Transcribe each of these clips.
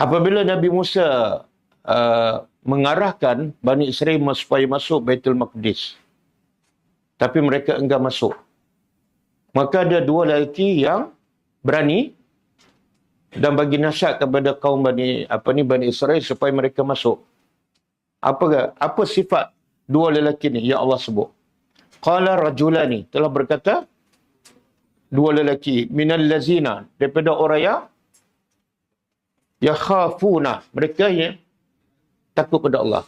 Apabila Nabi Musa mengarahkan Bani Israel supaya masuk Baitul Maqdis, tapi mereka enggan masuk, maka ada dua lelaki yang berani dan bagi nasihat kepada kaum Bani Israel supaya mereka masuk. Apa sifat dua lelaki ni yang Allah sebut? Qala rajulani, telah berkata dua lelaki, minal lazina, daripada orang yang yakhafuna, mereka yang takut pada Allah.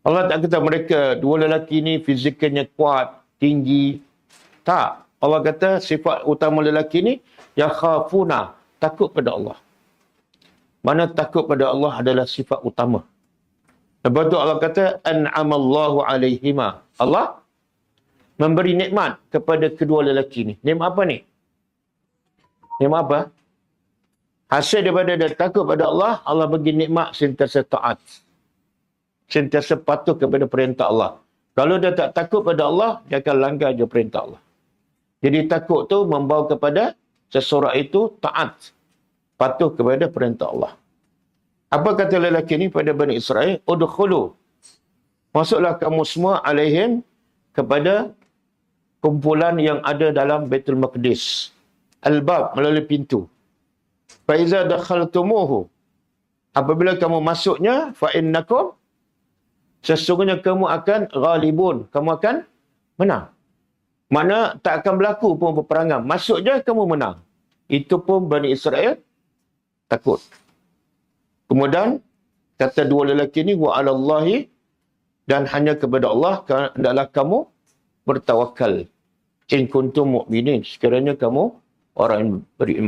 Allah tak kata mereka dua lelaki ni fizikalnya kuat, tinggi. Tak. Allah kata sifat utama lelaki ni yakhafuna, takut pada Allah. Mana takut pada Allah adalah sifat utama. Lepas tu Allah kata an'amallahu alaihima. Allah memberi nikmat kepada kedua lelaki ni. Nikmat apa ni? Nikmat apa? Hasil daripada dia takut pada Allah, Allah bagi nikmat sentiasa taat. Sentiasa patuh kepada perintah Allah. Kalau dia tak takut pada Allah, dia akan langgar je perintah Allah. Jadi takut tu membawa kepada seseorang itu taat. Patuh kepada perintah Allah. Apa kata lelaki ni pada Bani Israel? Udkhulu. Masuklah kamu semua alaihim kepada kumpulan yang ada dalam Baitul Maqdis. Al-bab, melalui pintu. Faiza dakhaltumuhu. Apabila kamu masuknya, fa'innakum, sesungguhnya kamu akan ghalibun. Kamu akan menang. Makna tak akan berlaku pun peperangan. Masuk je kamu menang. Itu pun Bani Israel takut. Kemudian kata dua lelaki ni, wa 'alallahi, dan hanya kepada Allah hendaklah kamu bertawakal. In kuntum mu'minin, sekiranya kamu orang yang beriman.